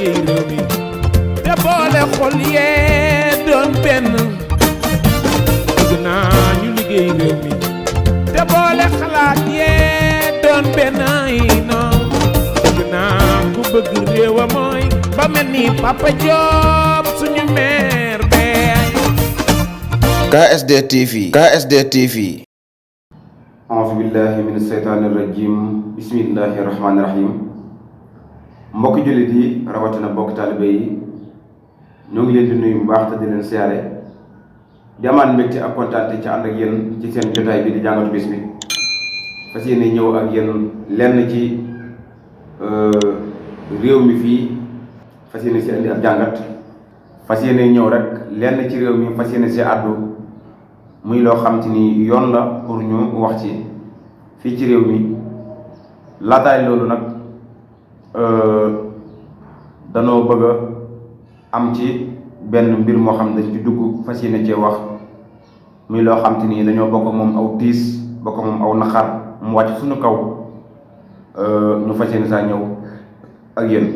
liggéey réew mi te boole xol yee doon benn bëgg naa ñu liggéey réew mi te boole xalaat yee doon benn ay noon bëgg naa ku bëgg réewa mooy ba mel ni Papa Diop suñu maire bee KSD TV KSD TV auzu billahi min seytaani rajim bismillahi rahmaani rahim mbokki jullit yi rawatina mbokki taalibe yi ñoo ngi leen di nuyu bu baax te di leen siyaare di amaat mbégte ak kontaante ci ànd ak yéen ci seen jotaay bi di jàngatu bis bi fas yéene ñëw ak yéen lenn ci réew mi fii fas yéene si indi ak jàngat fas yéene ñëw rek lenn ci réew mi fas yéene si àddu muy loo xam te ni yoon la pour ñu wax ci fii ci réew mi laataay loolu nag danoo bëgg a am ci benn mbir moo xam dañ ci dugg fas yéene cee wax muy loo xam te ni dañoo bokk moom aw tiis bokk moom aw naxar mu wàcc suñu kaw ñu fas yéene saa ñëw ak yéen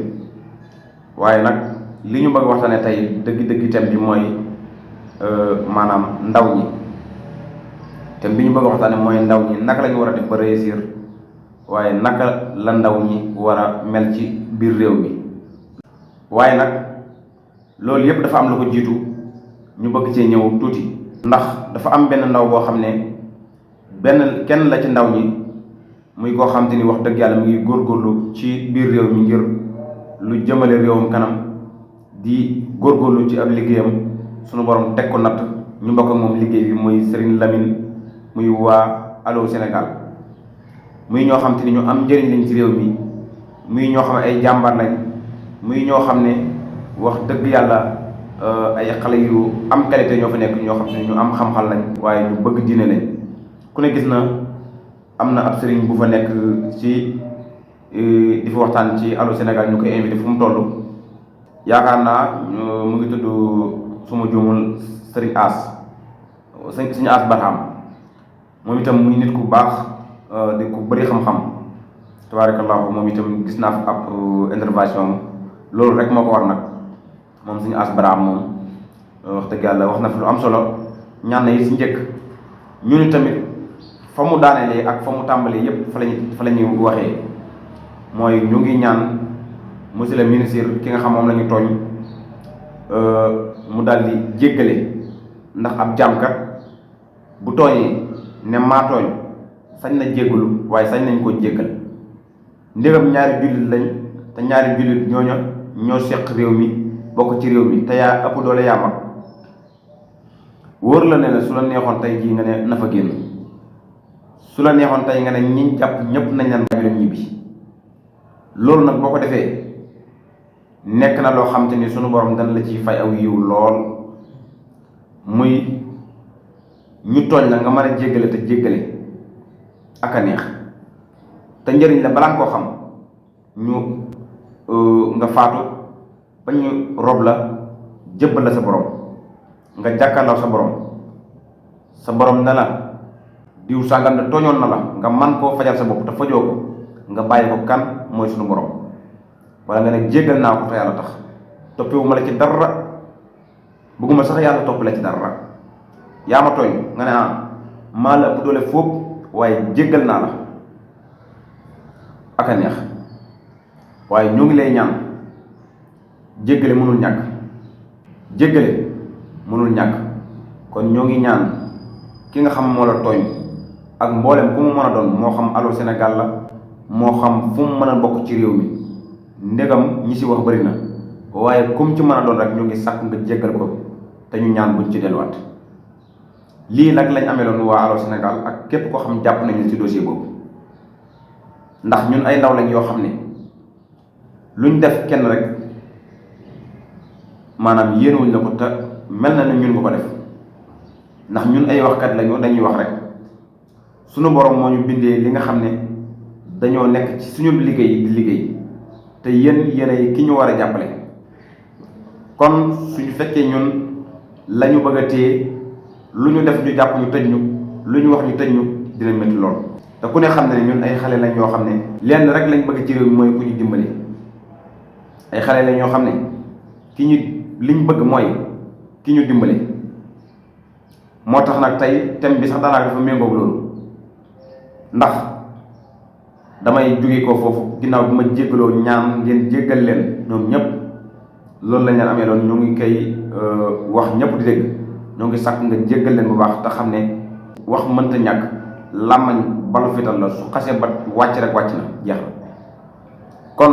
waaye nag li ñu bëgg waxtaane tey dëgg-dëgg thème bi mooy maanaam ndaw ñi thème bi ñu bëgg waxtaane mooy ndaw ñi naka la ñu war a def ba réussir waaye naka la ndaw ñi war a mel ci biir réew mi waaye nag loolu yépp dafa am lu ko jiitu ñu bëgg cee ñëw tuuti ndax dafa am benn ndaw boo xam ne kenn la ci ndaw ñi muy koo xam te ni wax dëgg yàlla mu ngi góorgóorlu ci biir réew mi ngir lu jëmale réewam kanam di góorgóorlu ci ab liggéeyam sunu borom teg ko natt ñu mbokk ak moom liggéey bi muy Serigne Lamine muy waa Allô Sénégal muy ñoo xam te ni ñu am njëriñ lañ ci réew mi muy ñoo xam ne ay jàmbaar lañ muy ñoo xam ne wax dëgg yàlla ay xale yu am qualité ñoo fa nekk ñoo xam ne ñu am xam-xam lañ waaye ñu bëgg diine lañ ku ne gis na am na ab sëriñ bu fa nekk ci di fa waxtaan ci Allô Sénégal ñu koy invité fu mu toll yaakaar naa mu ngi tudd suma juumul sëriñ suñu As Barham moom itam muy nit ku baax di ku bëri xam-xam tabarakallahu moom itam gis naa fa ab intervention loolu rek moo ko war nag moom suñu As Barham moom wax dëgg yàlla wax na fi lu am solo ñaan na yi si njëkk ñu ni tamit fa mu daanelee ak fa mu tàmbalee yépp fa la ñuy waxee mooy ñu ngi ñaan monsieur le ministre ki nga xam moom la ñu tooñ mu daal di jéggale ndax ab jaamkat bu tooñee ne maa tooñ sañ na jéggalu waaye sañ nañ koo jéggal ndégam ñaari jullit lañ te ñaari jullit ñoo seq réew mi bokk ci réew mi te yaa ëpp doole yaa mag wóor la ne la su la neexoon tey jii nga ne na fa génn su la neexoon tey nga ne ñiñ jàpp ñépp nañ leen bàyyi leen ñibbi loolu nag boo ko defee nekk na loo xam te ni sunu borom dana la ciy fay aw yiw lool muy ñu tooñ la nga mën a jéggale te jéggale ak a neex te njëriñ la balaa nga koo xam nga faatu ba ñu rob la jëbbal la sa borom nga jàkkaarloo sa borom ne la diw sàngam ne tooñoon na la nga man koo fajal sa bopp te fajoo ko nga bàyyi ko kan mooy sunu borom wala nga ne jéggal naa ko te yàlla tax toppewuma la ci dara bëgguma sax yàlla topp la ci dara yaa ma tooñ nga ne maa la ëpp doole fóob waaye jéggal naa la ak a neex waaye ñoo ngi lay ñaan jéggale mënul ñàkk kon ñoo ngi ñaan ki nga xam moo la tooñ ak mboolem ku mu mën a doon moo xam Allô Sénégal la moo xam fu mu mën a bokk ci réew mi ndegam ñi si wax bëri na waaye kum ci mën a doon rek ñu ngi sàkk nga jéggal ko te ñu ñaan buñ ci delluwaat lii nag lañ ameloon waa Allô Sénégal ak képp koo xam jàpp nañu ci dossier boobu ndax ñun ay ndaw lañ yoo xam ne luñ def kenn rek maanaam yéenewuñ la ko te mel na ne ñun nga ko def ndax ñun ay waxkat lañu dañuy wax rek sunu borom moo ñu bindee li nga xam ne dañoo nekk ci suñu liggéey di liggéey te yéen ki ñu war a jàppale kon suñu fekkee ñun la ñu bëgg a téye lu ñu def ñu jàpp ñu tëj ñu lu ñu wax ñu tëj ñu dina métti lool te ku ne xam ne ñun ay xale lañ yoo xam ne lenn rek lañ bëgg ci réew mi mooy ku ñu dimbali ay xale la ñoo xam ne liñ bëgg mooy ki ñu dimbale. moo tax nag tey thème bi sax daanaka dafa méngoog loolu ndax damay jóge ko foofu ginnaaw bi ma jéggaloo ñaan ngeen jéggal leen ñoom ñëpp loolu lañ leen amee loon ñoo ngi koy wax ñëpp di dégg ñoo ngi sàkk nga jéggal leen bu baax te xam ne wax mënta ñàkk làmmañ balu fital la su xasee ba wàcc rek wàcc na jeex na kon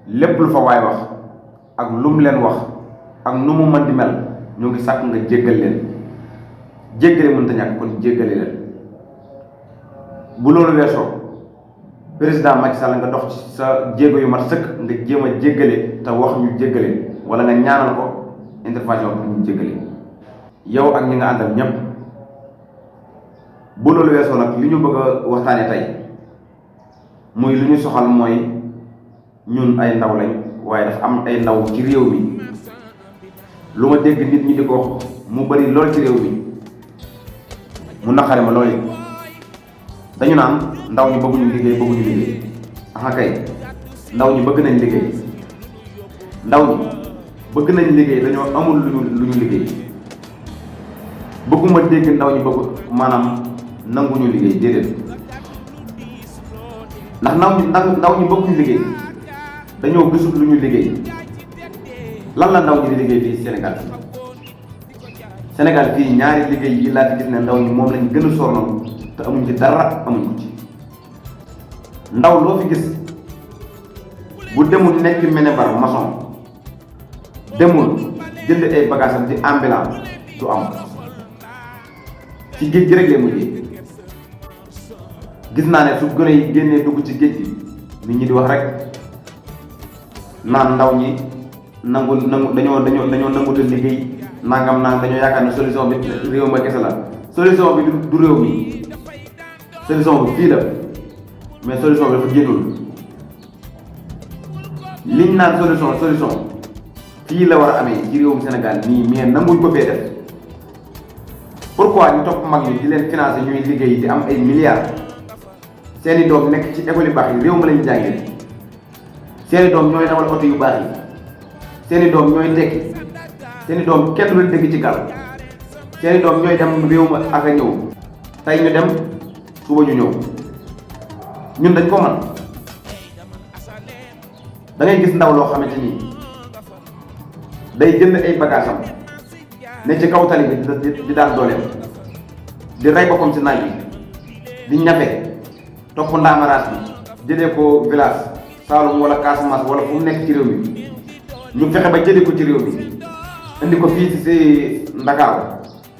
lépp lu fa waay wax ak lu mu leen wax ak nu mu mën di mel ñoo ngi sàkk nga jéggal leen jéggale mënta ñàkk kon jéggale leen. bu loolu weesoo président Macky Sall nga dox ci sa jéego yu mat sëkk nga jéem a jéggale te wax ñu jéggale wala nga ñaanal ko intervention pour ñu jéggale yow ak ñi nga àndal ñépp. bu loolu weesoo nag li ñu bëgg a waxtaane tey muy lu ñu soxal mooy ñun ay ndaw lañ waaye dafa am ay ndaw ci réew mi lu ma dégg nit ñi di ko wax mu bari lool ci réew mi mu naqare ma loolu dañu naan ndaw ñi bëgguñu liggéey aha kay ndaw ñi bëgg nañ liggéey ndaw ñi bëgg nañ liggéey dañoo amul lu ñu liggéey bëgguma dégg ndaw ñi bëgg maanaam nanguñu liggéey déedéet ndax ndaw ñi bëgguñu liggéey dañoo gisul lu ñu liggéey. lan la ndaw ñi di liggéey fii Sénégal fii ñaari liggéey yi laa fi gis ne ndaw ñi moom lañ gën a sonal te amuñ ci dara amuñ ko ci. ndaw loo fi gis bu demul nekk menebar maçon demul jënd ay bagages am di ambulant du am ci géej gi rek lay mujjee. gis naa ne su gën a génnee dugg ci géej gi nit ñi di wax rek naan ndaw ñi dañoo nanguta liggéey nangam dañoo yaakaar ne solution bi réew ma kese la. solution bi du réew mi solution bi fii la mais solution bi dafa génnul. liñ naan solution fii la war a amee ci réewum Sénégal nii mais nanguñ ko fee def. pourquoi ñu topp mag ñi di leen financer ñuy liggéey di am ay milliards seeni doom nekk ci école yu baax yi réew ma lañ jàngee seeni doom ñooy dawal oto yu baax yi seeni doom ñooy tekki seeni doom kenn du leen dégg ci gal seeni doom ñooy dem réew ma ak a ñëw tey ñu dem suba ñu ñëw ñun dañ ko man da ngay gis ndaw loo xamante ni day jënd ay bagages am ne ci kaw tali bi di daan dooleem di rey boppam si naaj bi di ñafe topp ndaamaraas bi jëlee ko village Saloum wala Casamance wala fu mu nekk ci réew mi ñu fexe ba jëlee ko ci réew mi indi ko fii si Ndakaaru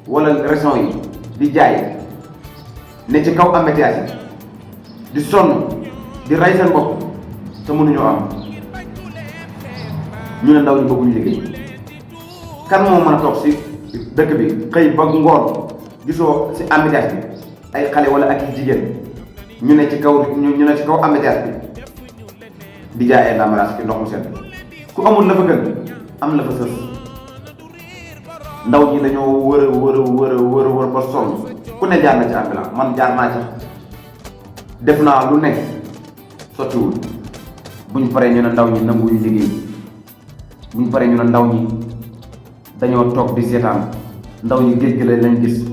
wala région yi di jaay ne ci kaw embouteillage yi di sonn di rey seen bopp te mënuñoo am ñu ne ndaw ñu bëgguñu liggéey. kan moo mën a toog si dëkk bi xëy ba ngoon gisoo si embouteillage bi ay xale wala ak jigéen ñu ne ci kaw embouteillage bi di jaay ay ndamaraas ci ndox mu set ku amul la fa gën am la fa sës. ndaw ñi dañoo wër ba sonn ku ne jaar na ci ambulance man jaar naa ci def naa lu nekk sottiwul. buñ paree ñu ne ndaw ñi nanguwuñu liggéey buñ paree ñu ne ndaw ñi dañoo toog di seetaan ndaw ñi géej gi lañ gis.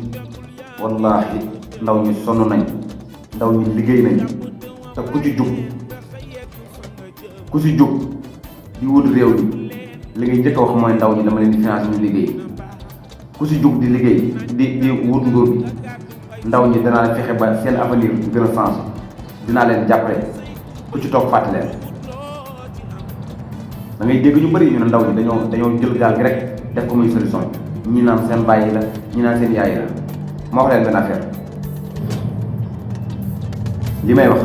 wallaahi ndaw ñi sonn nañ ndaw ñi liggéey nañ te ku ci jug di wut réew mi li ngay njëkk a wax mooy ndaw ñi dama leen di financer ñu liggéey. ku ci jug di liggéey di wut nguur bi ndaw ñi danaa fexe ba seen avenir gën a changé dinaa leen jàppale ku ci toog fàtte leen. da ngay dégg ñu bëri ñu ne ndaw ñi dañoo jël gaal gi rek def ko muy solution ñi naan seen bàyyi la ñi naan seen yaay la. ma wax leen benn affaire li may wax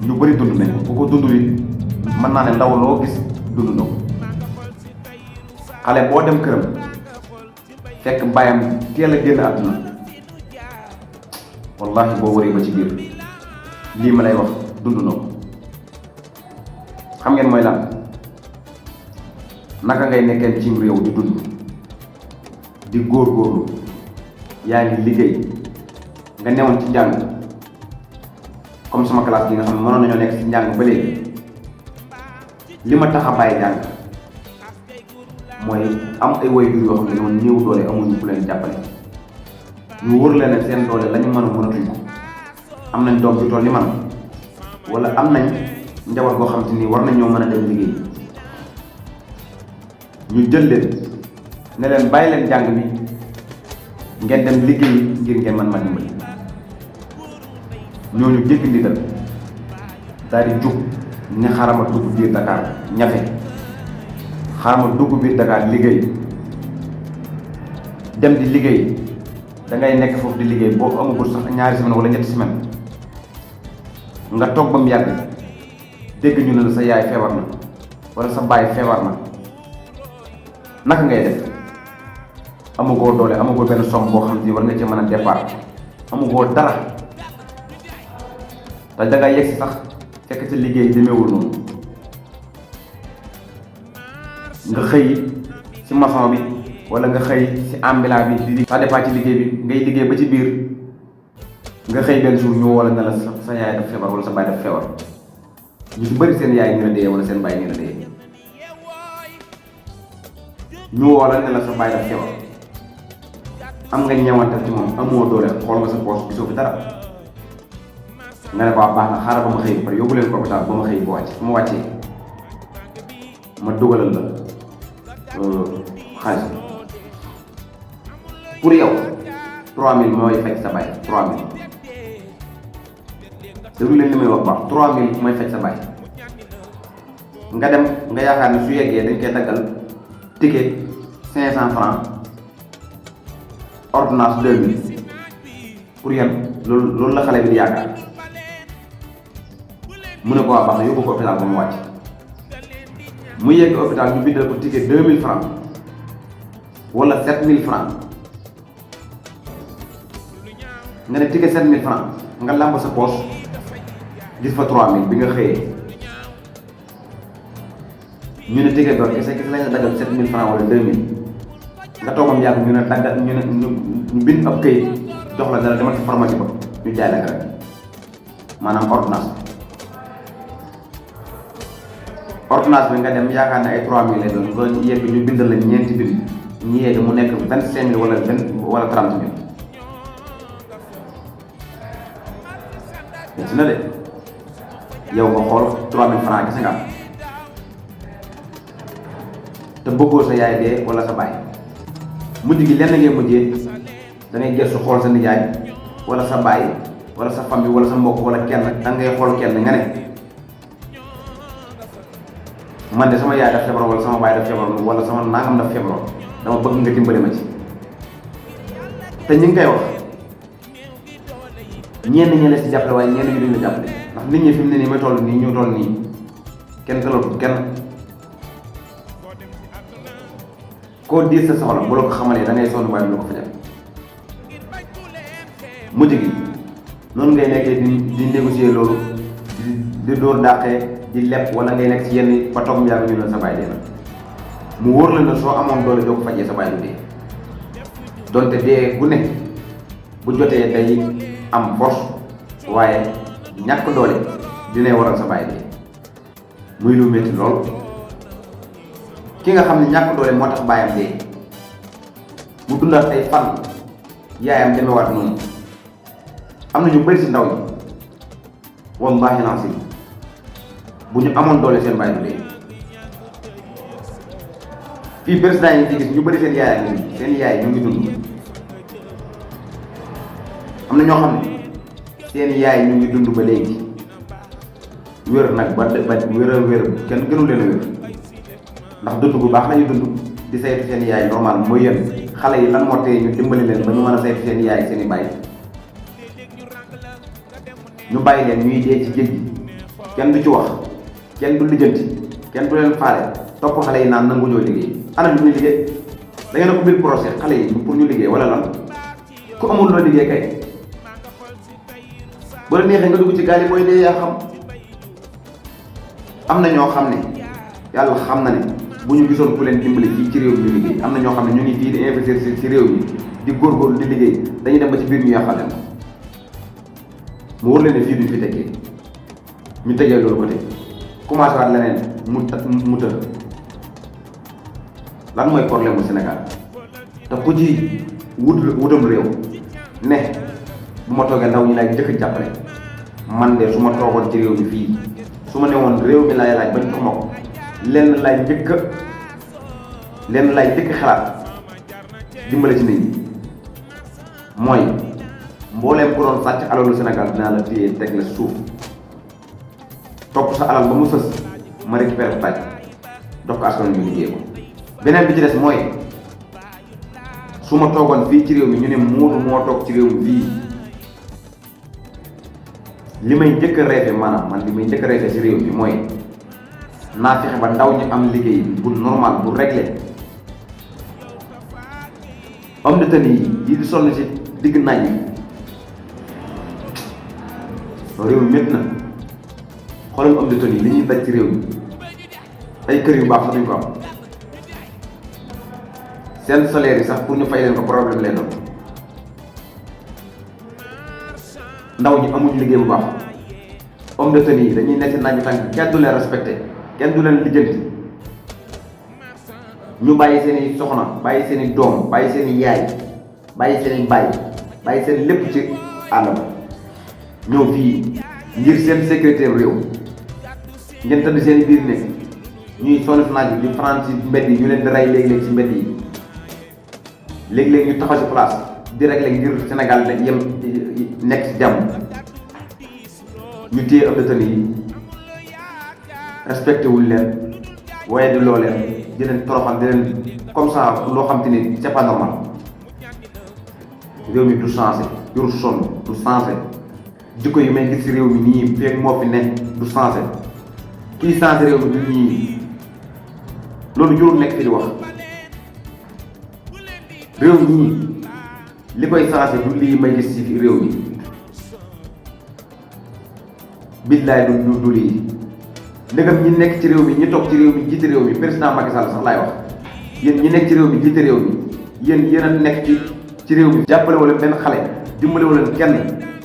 ñu bëri dund nañ ko ku ko dund it mën naa ne ndaw loo gis dund na ko. xale boo dem këram fekk bàyyam teel a génn àdduna wallahi boo wëree ba ci biir lii ma lay wax dund na ko. xam ngeen mooy lan naka ngay nekkee ci réew di dund di góorgóorlu yaa ngi liggéey nga newoon ci njàng comme sama classe bi nga xam ne mënoon nañoo nekk ci njàng ba léegi li ma tax a bàyyi jàng mooy am ay waajur yoo xam ne ñoom néew doole amuñu ku leen jàppale ñu wóor leen ne seen doole la ñu mën a mënatuñ ko am nañ doom ju toll ni man wala am nañ njaboot boo xam te ni war nañ ñoo mën a dem liggéey ñu jël leen ne leen bàyyi leen jàng bi ngeen dem liggéey ngir ngeen mën ma dimbali ñooñu jéggi ndigal daal di jug ne xarama dugg biir Dakar ñafe xarama dugg biir Dakar liggéey dem di liggéey da ngay nekk foofu di liggéey boo amagul sax ñaari semaine wala ñetti semaine nga toog ba mu yàgg dégg ñu ne la sa yaay feebar na wala sa baay feebar na naka ngay def amagoo doole amagoo benn somme boo xam ne war nga ci mën a départ amagoo dara te da nga yegsi sax fekk sa liggéey demeewul noonu nga xëy ci maçon bi wala nga xëy ci ambulant bi di ça dépend ci liggéey bi ngay liggéey ba ci biir nga xëy benn jour ñu wala ne la sa yaay daf feebar wala sa baay daf feebar ñu ci bëri seen yaay ñu la dee wala seen baay ñu la dee ñu wala ne la sa baay daf feebar am nga ñeewantal ci moom amoo doole xool nga sa poche gisoo fi dara nga ne ko baax na xaaral ba ma xëy ba pare yóbbu leen ko hôpital ba ma xëy ba wàcc fu ma wàccee ma dugalal la xaalis pour yow 3000 mooy faj sa baay 3000 déglu leen li may wax baax 3000 mooy faj sa baay nga dem nga yaakaar ne su yeggee dañ koy daggal ticket 500 francs ordonnance 2000 pour yan loolu la xale bi di yaakaar mu ne ko waa baax na yóbbu ko hôpital ba mu wàcc mu yegg hôpital ñu bindal ko ticket 2000 francs wala 7000 francs nga ne ticket 7000 francs nga làmb sa poche gis fa 3000 bi nga xëyee ñu ne ticket doon kese lañ la daggal 7000 francs wala 2000 nga toogam yàgg ñu ne daggal ñu bind ab këyit jox la dara demal ci pharmacie ba ñu jaay la garab maanaam ordonnance bi nga dem yaakaar ne ay 3000 lay doon nga yegg ñu bindal la ñeenti bind ñu yegg mu nekk 25000 wala 30000 ci na de yow nga xool 3000 francs gis nga te bëggoo sa yaay dee wala sa baay mujj gi lenn ngay mujjee da ngay gëstu xool sa nijaay wala sa baay wala sa famille wala sa mbokk wala kenn da ngay xool kenn nga ne man de sama yaay daf feebar wala sama baay daf feebar wala sama nangam daf feebar dama bëgg nga dimbali ma ci te ñu ngi koy wax ñenn ñi la ci jàppale waaye ñenn ñi duñ la jàppale ndax nit ñi fi mu ne nii may toll nii ñu toll nii kenn gëlatul kenn koo diis sa soxla bu la ko xamalee da ngay sonn waaye du la ko fajal mujj gi noonu ngay nekkee di négocier loolu di dóor dàqee di lepp wala ngay nekk ci yenn ba toog mu yàgg ñu ne sa baay dee na mu wóor la ne soo amoon doole doo ko fajee sa baay du dee donte dee gu ne bu jotee day am force waaye ñàkk doole dinay waral sa baay dee muy lu métti lool ki nga xam ne ñàkk doole moo tax baayam dee mu dundaat ay fan yaayam demewaat noonu am na ñu bëri si ndaw ñi wallaahi lancim bu ñu amoon doole seen baay du dee fii président yi ci gis ñu bëri seen yaay ak seen yaay ñu ngi dund am na ñoo xam ne seen yaay ñu ngi dund ba léegi wér nag ba wér kenn gënu leen a wér ndax dund bu baax lañuy dund di saytu seen yaay normal mooy yéen xale yi lan moo tee ñu dimbali leen ba ñu mën a saytu seen yaay seen i baay ñu bàyyi leen ñuy dee ci géej gi kenn du ci wax kenn du lijjanti kenn du leen faale topp xale yi naan nangu ñoo liggéey ana lu ñuy liggéey da ngeen a ubbil procès xale yi pour ñu liggéey wala lan ku amul loo liggéey kay bu la neexee nga dugg ci gaal yi booy dee yaa xam am na ñoo xam ne yàlla xam na ne bu ñu gisoon ku leen dimbali fii ci réew mi ñu liggéey am na ñoo xam ne ñu ngi fii di investir ci réew mi di góorgóorlu di liggéey dañuy dem ba ci biir ñu yàqal leen mu wóor leen ne fii duñ fi tekkee ñu tegee loolu côté commencé waat leneen mu të lan mooy problème mu Sénégal te ku ci wutam réew ne bu ma toogee ndaw ñi lay jëkk jàppale. man de su ma toogoon ci réew mi fii su ma ne woon réew mi lay laaj bañ jox ma ko lenn lay njëkk xalaat dimbale ci nit ñi mooy mbooleem ku doon sàcc alalu Sénégal dinaa la téye teg la suuf topp sa alal ba mu sës ma récupéré ko tàj jox ko askan wi ñu liggéey ko. beneen bi ci des mooy su ma toogoon fii ci réew mi ñu ne Modou moo toog ci réew mi fii li may njëkk a reefe maanaam man li may njëkk a reefe ci réew mi mooy naa fexe ba ndaw ñi am liggéey bu normal bu réglé. homme de tenue yi di sonn ci digg naaj yi réew mi métti na xoolal homme de tenue yi li ñuy daj ci réew mi ay kër yu baax sax duñ ko am seen salaire yi sax pour ñu fay leen ko problème lay doon. ndaw ñi amuñu liggéey bu baax homme de tenue yi dañuy nekk naaj bi tànk kenn du leen respecté kenn du leen lijjanti ñu bàyyi seen i soxna bàyyi seen i doom bàyyi seen i yaay bàyyi seen i baay bàyyi seen lépp ci àll ba ñëw fii ngir seen sécurité réew ngeen tëdd seen i biir nekk ñuy sonn si naaj bi ñu fanaan ci mbedd yi ñu leen di rey léeg-léeg ci mbedd yi léeg-léeg ñu taxaw ci place di régler ngir Sénégal da yem nekk ci jàmm ñu téye homme de tenue yi respecté wul leen waaye di loo leen di leen toroxal di leen comme ça loo xam te ni c'est pas normal. réew mi du changé yoru sonn du changé jikko yi may gis ci réew mi nii feeg moo fi ne du changé kii changé réew mi du ñii loolu jurul nekk fi di wax réew mi li koy changé du lii may gis ci réew mi billaay du lii ndegam ñi nekk ci réew mi ñi toog ci réew mi jiite réew mi président Macky Sall sax laay wax yéen ñi nekk ci réew mi jiite réew mi yéen a nekk ci réew mi jàppale wala benn xale dimbale wala kenn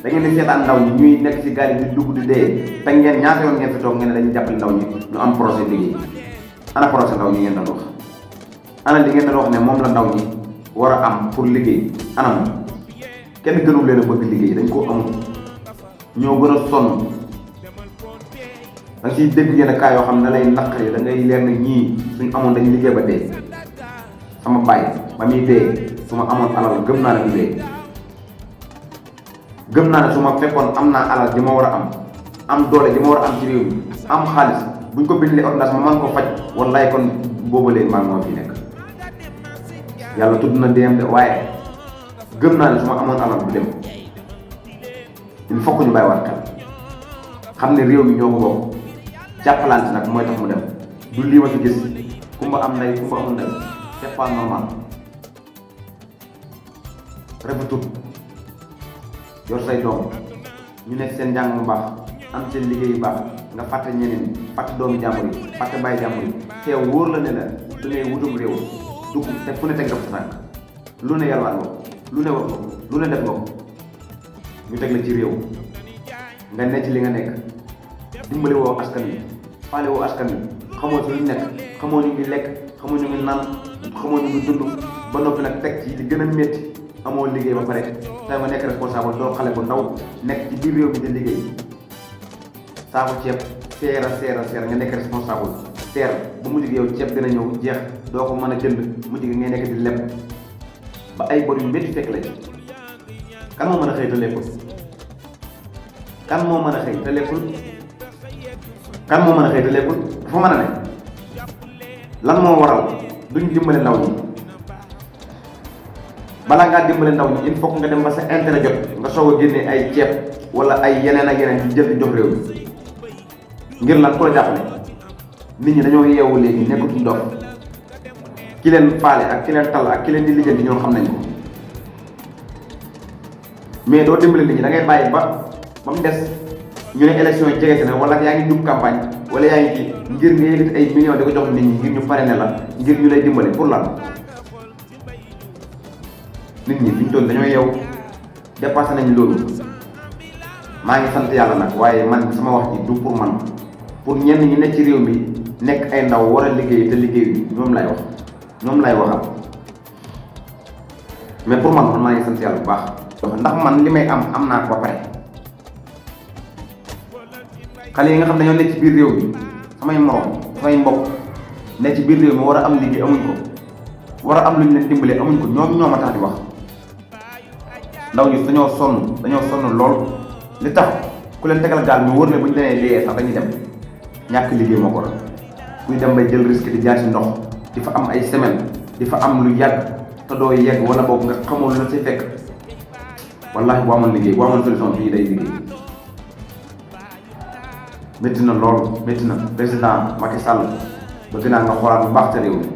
da ngeen di seetaan ndaw ñi ñuy nekk ci gaal yi di dugg di dee te ngeen ñaata yoon ngeen fi toog ngeen ne dañuy jàppale ndaw ñi ñu am projet liggéey ana projet ndaw ñi ngeen doon wax ana li ngeen doon wax ne moom la ndaw ñi war a am pour liggéey anam kenn gënul leen a bëgg liggéey dañ koo amul ñoo gën a sonn da nga ciy dégg yenn cas yoo xam ne lay naqari da ngay leer na ñii suñ amoon dañuy liggéey ba dee sama baay ba muy dee su ma amoon alal gëm naa ne du dee gëm naa ne su ma fekkoon am naa alal ji ma war a am doole ji ma war a am ci réew mi am xaalis buñ ko bindalee ordonnance ma mën ko faj wallaay kon booba léegi maa moo fi nekk yàlla tudd na deem de waaye gëm naa ne su ma amoon alal du dem il faut que ñu bàyyi waat xel xam ne réew mi ñoo ko bokk jàppalante nag mooy tax mu dem du lii ma fi gis kumba am ndey kumba amul ndey c'est pas normal rafetul yor say doom ñu nekk seen njàng mu baax am seen liggéey yu baax nga fàtte ñeneen fàtte doomi jàmbur yi fàtte bàyyi jàmbur yi te wóor la ne la du ngay wutum réew dugg te fu ne teg nga fa tànk lu ne yàlwaan nga lu ne wax nga lu ne def nga ko ñu teg la ci réew nga ne ci li nga nekk dimbali woo askan wi faale woo askan wi xamoo ci lu nekk xamoo ñu ngi lekk xamoo ñu ngi naan xamoo ñu ngi dund ba noppi nag teg ci li gën a métti amoo liggéey ba pare tey nga nekk responsable doo xale bu ndaw nekk ci biir réew mi di liggéey saako ceeb seera nga nekk responsable seer bu mujj gi yow ceeb dina ñëw jeex doo ko mën a jënd mujj gi ngay nekk di leb ba ay bor yu métti fekk lañ kan moo mën a xëy te lekkul kan moo mën a xëy te lekkul dafa mën a ne lan moo waral duñ dimbale ndaw ñi balaa ngaa dimbale ndaw ñi il faut nga dem ba sa intérêt jot nga soog a génne ay ceeb wala ay yeneen ak yeneen di jël di jox réew mi ngir lan ku la jàppale nit ñi dañoo yeewu léegi nekkatuñ dof ki leen faale ak ki leen tal ak ki leen di lijjanti ñoom xam nañ ko mais doo dimbale nit ñi da ngay bàyyi ba mu des ñu ne élection yi jege si na wala yaa ngi jub campagne wala yaa ngi ci ngir nga yëkkati ay millions di ko jox nit ñi ngir ñu parrainé la ngir ñu lay dimbale pour lan nit ñi fi ñu toll dañoo yeewu dépassé nañ loolu maa ngi sant yàlla nag waaye man sama wax ji du pour man pour ñenn ñi nekk ci réew mi nekk ay ndaw war a liggéey te liggéey ñoom lay wax ñoom lay waxal mais pour man maa ngi sant yàlla bu baax ndax man li may am naa ko ba pare xale yi nga xam ne dañoo nekk ci biir réew mi samay morom samay mbokk nekk ci biir réew mi war a am liggéey amuñ ko war a am lu ñu leen dimbalee amuñ ko ñoom ñoo ma tax di wax ndaw ñi dañoo sonn lool li tax ku leen tegal gaal ñu wër ne bu ñu demee lee sax dañuy dem ñàkk liggéey moo ko la kuy dem bay jël risque di jaar ci ndox di fa am ay semaine di fa am lu yàgg te doo yegg wala boog nga xamul la ci fekk wallahi boo amoon liggéey boo amoon solution fii day liggéey métti na lool métti na président Macky Sall bëgg naa nga xoolaat bu baax te réew mi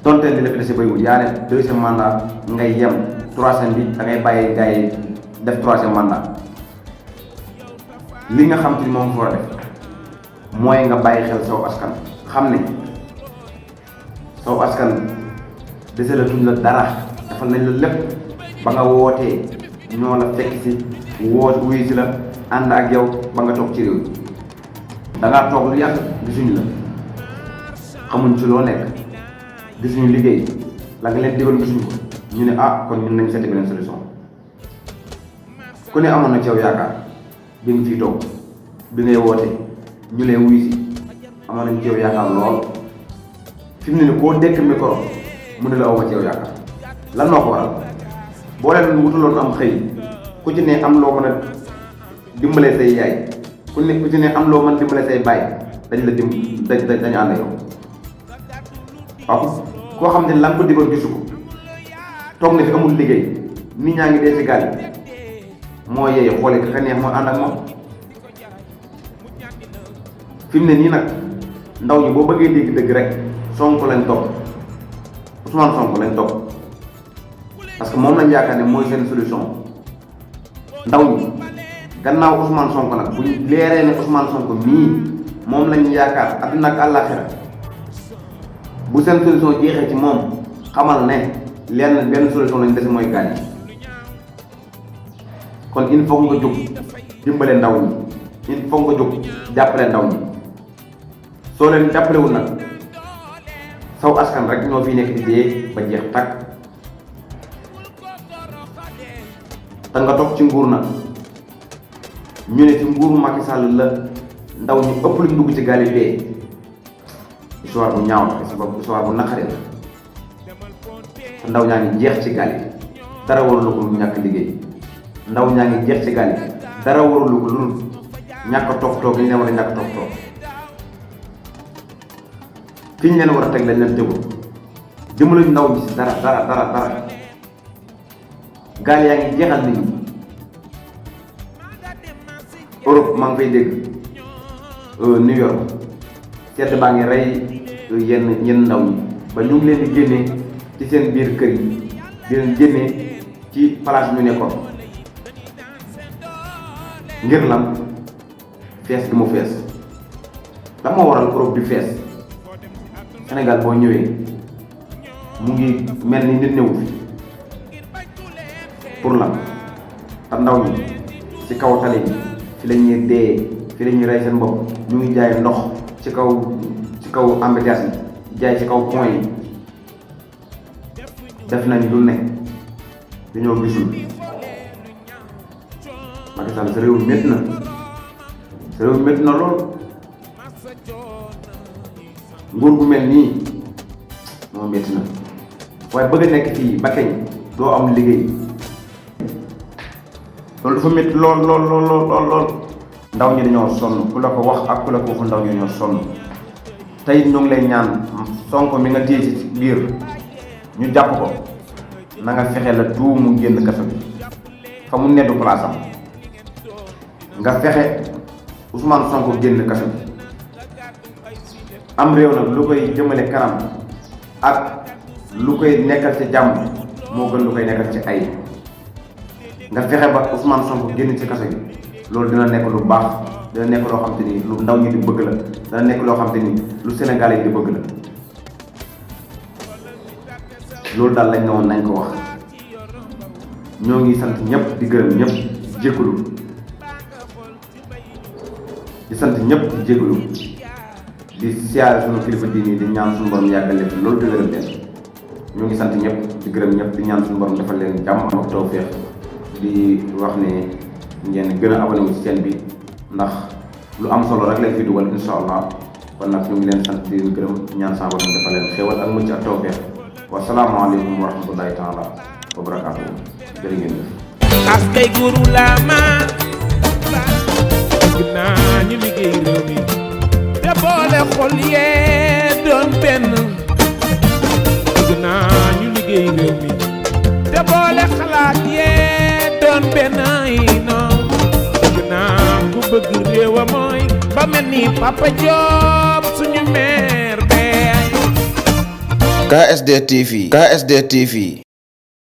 donte li la fi dese bëriwul yaa ne 2e mandat ngay yem 3e bi da ngay bàyyi gars yi def 3e mandat li nga xam te ni moom fa war a def mooy nga bàyyi xel saw askan xam ne saw askan dese la tuñ la dara defal nañ la lépp ba nga wootee ñoo la fekk si wuyu si la ànd ak yow ba nga toog ci réew mi da ngaa toog lu yàgg gisuñu la xamuñ ci loo nekk gisuñu liggéey la nga leen digal gisuñu ko ñu ne kon ñun nañ seeti beneen solution ku ne amoon na ci yow yaakaar bi nga fii toog bi ngay woote ñu lay wuyu si amoon nañ ci yow yaakaar lool fi mu ne ni koo dekk micro mu ne la aw ma ci yow yaakaar lan moo ko waral boo leen wutuloon am xëy ku ci ne am loo mën a dimbale say yaay ku ci ne am loo mën dimbale say baay dañ la dañu ànd yow waaw koo xam ne la nga ko digoon gisu ko toog na fi amul liggéey nit ñaa ngi dee ci gaal yi moo yeye xoole ka neex moo ànd ak moom fi mu ne nii nag ndaw ñi boo bëggee dégg dëgg rek Sonko lañ topp Ousmane Sonko lañ topp parce que moom lañ yaakaar ne mooy seen solution ndaw ñi gannaaw Ousmane Sonko nag bu ñu leeree ne Ousmane Sonko mii moom lañ yaakaar adduna ak àllaaxira bu seen solution jeexee ci moom xamal ne benn solution lañ dese mooy gaañ kon il faut nga jóg dimbale ndaw ñi il faut nga jóg jàppale ndaw ñi soo leen jàppalewul nag saw askan rek ñoo fi nekk di dee ba jeex tàkk te nga toog ci nguur nag ñu ne ci nguuru Macky Sall la ndaw ñi ëpp luñ dugg ci gaal yi dee histoire bu ñaaw la histoire bu naqari la te ndaw ñaa ngi jeex ci gaal yi dara warul ko lu ñàkk liggéey ndaw ñaa ngi jeex ci gaal yi dara warul ko lu ñàkk toog yi ñu leen war a ñàkk toog fi ñu leen war a teg lañ leen tegul dimbali ndaw ñi si dara gaal yaa ngi jeexal nit ñi Europe maa ngi fay dégg New York sedd baa ngi rey yenn ndaw ñi ba ñu ngi leen di génne ci seen biir kër yi di leen génne ci place ñu nekkoon ngir lan fees gi mu fees la moo waral Europe di fees Sénégal boo ñëwee mu ngi mel ni nit ñëwu fi pour lan te ndaw ñi ci kaw tali bi fi la ñuy dee fi la ñuy rey seen bopp ñu ngi jaay ndox ci kaw embouteillage yi jaay ci kaw pont yi def nañ lu ne dañoo gisul Macky Sall sa réew métti na lool nguur gu mel nii moo métti na waaye bëgg a nekk fii ba kañ doo am liggéey loolu dafa métti lool ndaw ñi dañoo sonn ku la ko wax ak ku la ko waxul ndaw ñi dañoo sonn tey ñu ngi lay ñaan Sonko mi nga téye ci biir ñu jàpp ko na nga fexe la tout mu génn kaso bi fa mu neddu place am nga fexe Ousmane Sonko génn kaso bi am réew nag lu koy jëmale kanam ak lu koy nekkal ci jàmm moo gën lu koy nekkal ci ay nga fexe ba Ousmane Sonko génn ci kaso bi loolu dina nekk lu baax dina nekk loo xam te ni lu ndaw ñi di bëgg la dina nekk loo xam te ni lu Sénégalais yi di bëgg la loolu daal lañ ne woon nañ ko wax ñoo ngi sant ñëpp di gërëm ñëpp jégalu di sant ñëpp di jégalu di siyaare suñu kilifa diini di ñaan suñu borom yàggal leen loolu di wéral leen ñu ngi sant ñëpp di gërëm ñëpp di ñaan suñu borom defal leen jàmm ak tawfeex di wax ne ngeen gën a abonné wu ci chaîne bi ndax lu am solo rek lañ fi dugal insha allah kon nag ñu ngi leen sant di leen gërëm ñaan sa borom defal leen xéwal ak mucc ak tawfeex wa salaamu aleykum wa rahmatullahi taala wa barakaatuh jërë ngeen jëf askay guru lama bëgg naa ñu liggéey réew mi te boole xol yee doon benn bëgg naa ñu liggéey réew mi te boole xalaat yee doon benn yi noonu bëgg naa ku bëgg réewa mooy ba mel ni Papa Diop suñu maire bee KSD TV